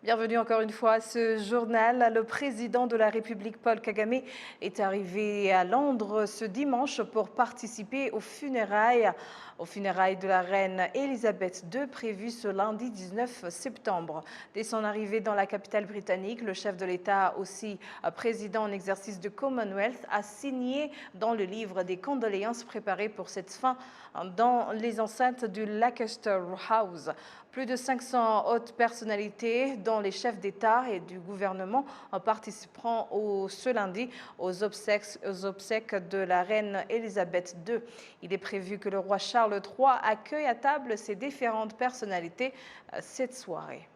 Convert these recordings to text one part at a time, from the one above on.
Bienvenue encore une fois à ce journal. Le président de la République, Paul Kagame, est arrivé à Londres ce dimanche pour participer aux funérailles de la reine Elisabeth II prévues ce lundi 19 septembre. Dès son arrivée dans la capitale britannique, le chef de l'État, aussi président en exercice de Commonwealth, a signé dans le livre des condoléances préparées pour cette fin dans les enceintes du Lancaster House. Plus de 500 hautes personnalités, dont les chefs d'État et du gouvernement, participeront ce lundi aux obsèques de la reine Elisabeth II. Il est prévu que le roi Charles III accueille à table ces différentes personnalités cette soirée.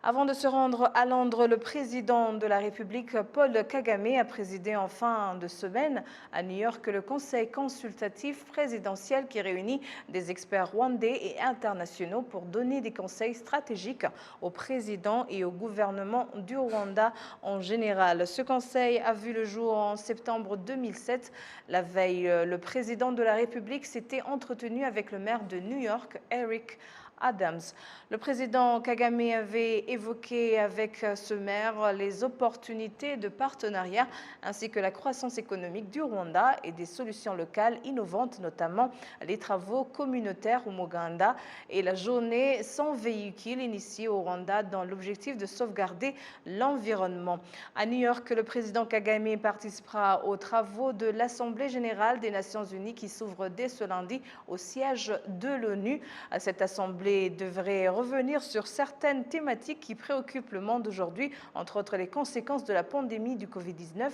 Avant de se rendre à Londres, le président de la République, Paul Kagame, a présidé en fin de semaine à New York le Conseil consultatif présidentiel qui réunit des experts rwandais et internationaux pour donner des conseils stratégiques au président et au gouvernement du Rwanda en général. Ce conseil a vu le jour en septembre 2007. La veille, le président de la République s'était entretenu avec le maire de New York, Eric Adams. Le président Kagame avait évoqué avec ce maire les opportunités de partenariat ainsi que la croissance économique du Rwanda et des solutions locales innovantes, notamment les travaux communautaires au Muganda et la journée sans véhicule initiée au Rwanda dans l'objectif de sauvegarder l'environnement. À New York, le président Kagame participera aux travaux de l'Assemblée générale des Nations unies qui s'ouvre dès ce lundi au siège de l'ONU. Cette assemblée devrait revenir sur certaines thématiques qui préoccupent le monde aujourd'hui, entre autres les conséquences de la pandémie du Covid-19,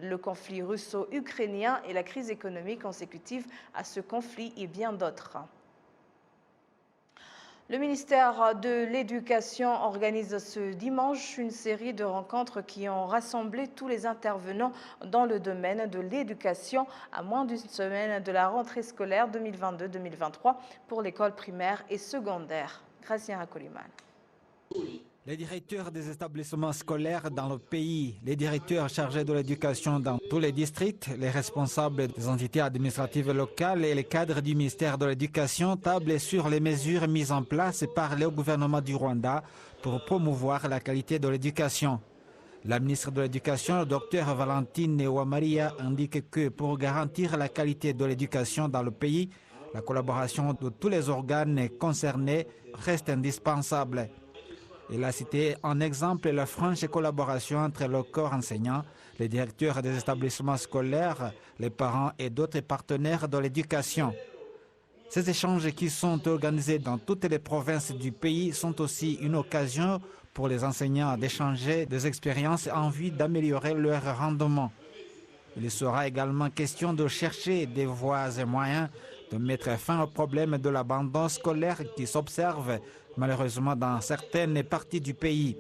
le conflit russo-ukrainien et la crise économique consécutive à ce conflit et bien d'autres. Le ministère de l'Éducation organise ce dimanche une série de rencontres qui ont rassemblé tous les intervenants dans le domaine de l'éducation à moins d'une semaine de la rentrée scolaire 2022-2023 pour l'école primaire et secondaire. Gracien Akoliman. Les directeurs des établissements scolaires dans le pays, les directeurs chargés de l'éducation dans tous les districts, les responsables des entités administratives locales et les cadres du ministère de l'Éducation tablent sur les mesures mises en place par le gouvernement du Rwanda pour promouvoir la qualité de l'éducation. La ministre de l'Éducation, le docteur Valentine Ouamaria, indique que pour garantir la qualité de l'éducation dans le pays, la collaboration de tous les organes concernés reste indispensable. Il a cité en exemple la franche collaboration entre le corps enseignant, les directeurs des établissements scolaires, les parents et d'autres partenaires de l'éducation. Ces échanges qui sont organisés dans toutes les provinces du pays sont aussi une occasion pour les enseignants d'échanger des expériences en vue d'améliorer leur rendement. Il sera également question de chercher des voies et moyens de mettre fin au problème de l'abandon scolaire qui s'observe malheureusement dans certaines parties du pays.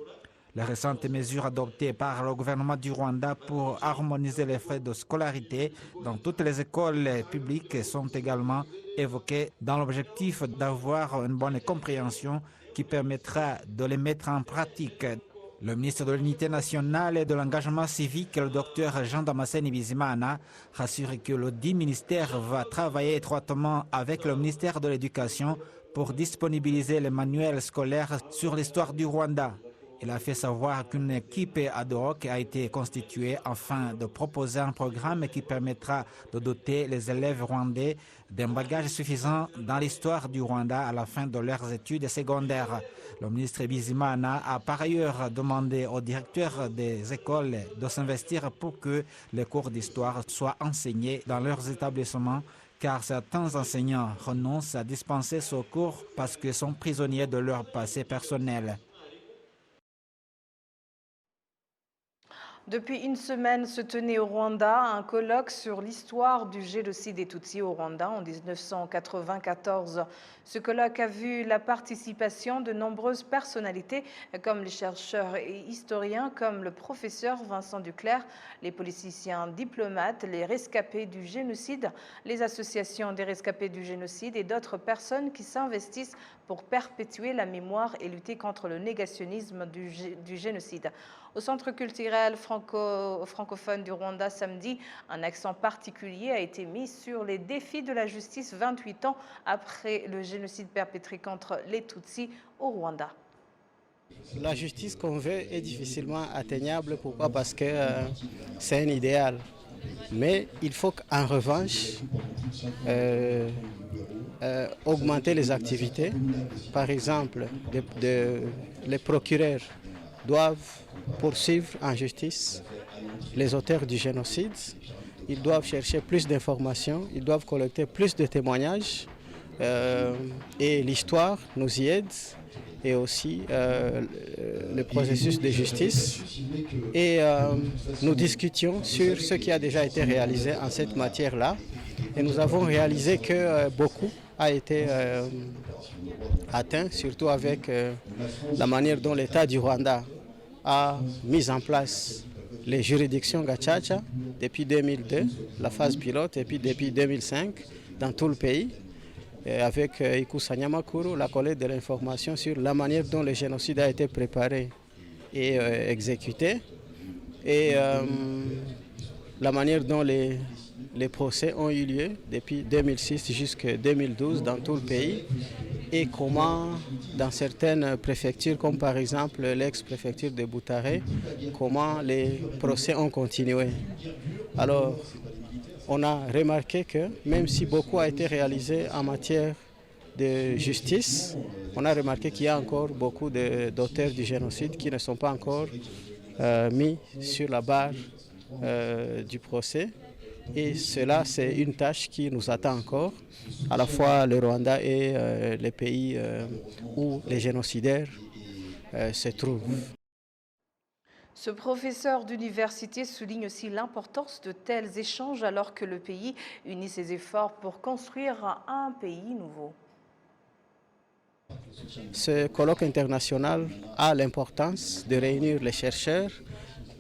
Les récentes mesures adoptées par le gouvernement du Rwanda pour harmoniser les frais de scolarité dans toutes les écoles publiques sont également évoquées dans l'objectif d'avoir une bonne compréhension qui permettra de les mettre en pratique. Le ministre de l'Unité nationale et de l'engagement civique, le docteur Jean-Damascène Bizimana, rassure que le dit ministère va travailler étroitement avec le ministère de l'Éducation pour disponibiliser les manuels scolaires sur l'histoire du Rwanda. Il a fait savoir qu'une équipe ad hoc a été constituée afin de proposer un programme qui permettra de doter les élèves rwandais d'un bagage suffisant dans l'histoire du Rwanda à la fin de leurs études secondaires. Le ministre Bizimana a par ailleurs demandé aux directeurs des écoles de s'investir pour que les cours d'histoire soient enseignés dans leurs établissements, car certains enseignants renoncent à dispenser ce cours parce qu'ils sont prisonniers de leur passé personnel. Depuis une semaine se tenait au Rwanda un colloque sur l'histoire du génocide des Tutsis au Rwanda en 1994. Ce colloque a vu la participation de nombreuses personnalités comme les chercheurs et historiens comme le professeur Vincent Duclerc, les politiciens diplomates, les rescapés du génocide, les associations des rescapés du génocide et d'autres personnes qui s'investissent pour perpétuer la mémoire et lutter contre le négationnisme du génocide. Au Centre culturel francophone du Rwanda samedi, un accent particulier a été mis sur les défis de la justice 28 ans après le génocide perpétré contre les Tutsis au Rwanda. La justice qu'on veut est difficilement atteignable. Pourquoi? Parce que c'est un idéal. Mais il faut qu'en revanche, augmenter les activités. Par exemple, les procureurs doivent poursuivre en justice les auteurs du génocide. Ils doivent chercher plus d'informations, ils doivent collecter plus de témoignages. Et l'histoire nous y aide. Et aussi le processus de justice. Et nous discutions sur ce qui a déjà été réalisé en cette matière-là. Et nous avons réalisé que beaucoup a été atteint, surtout avec la manière dont l'État du Rwanda a mis en place les juridictions Gacaca depuis 2002, la phase pilote, et puis depuis 2005 dans tout le pays. Avec Ikusa Nyamakuru, la collègue de l'information sur la manière dont le génocide a été préparé et exécuté, et la manière dont les procès ont eu lieu depuis 2006 jusqu'à 2012 dans tout le pays, et comment dans certaines préfectures, comme par exemple l'ex-préfecture de Boutaré, comment les procès ont continué. Alors, on a remarqué que même si beaucoup a été réalisé en matière de justice, on a remarqué qu'il y a encore beaucoup d'auteurs du génocide qui ne sont pas encore mis sur la barre du procès. Et cela, c'est une tâche qui nous attend encore, à la fois le Rwanda et les pays où les génocidaires se trouvent. Ce professeur d'université souligne aussi l'importance de tels échanges alors que le pays unit ses efforts pour construire un pays nouveau. Ce colloque international a l'importance de réunir les chercheurs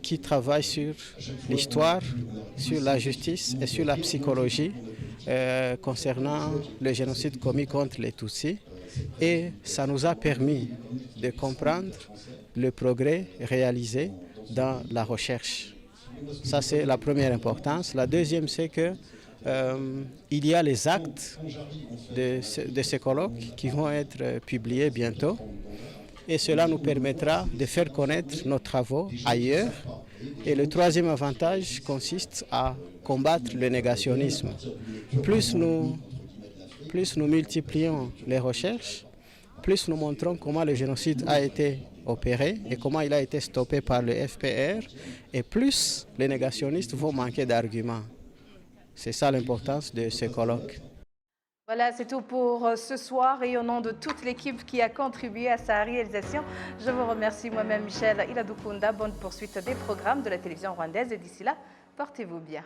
qui travaillent sur l'histoire, sur la justice et sur la psychologie concernant le génocide commis contre les Tutsis. Et ça nous a permis de comprendre le progrès réalisé dans la recherche. Ça, c'est la première importance. La deuxième, c'est que il y a les actes de ces colloques qui vont être publiés bientôt. Et cela nous permettra de faire connaître nos travaux ailleurs. Et le troisième avantage consiste à combattre le négationnisme. Plus nous multiplions les recherches, plus nous montrons comment le génocide a été opéré et comment il a été stoppé par le FPR, et plus les négationnistes vont manquer d'arguments. C'est ça l'importance de ce colloque. Voilà, c'est tout pour ce soir, et au nom de toute l'équipe qui a contribué à sa réalisation, je vous remercie moi-même, Michel Iladukunda. Bonne poursuite des programmes de la télévision rwandaise, et d'ici là, portez-vous bien.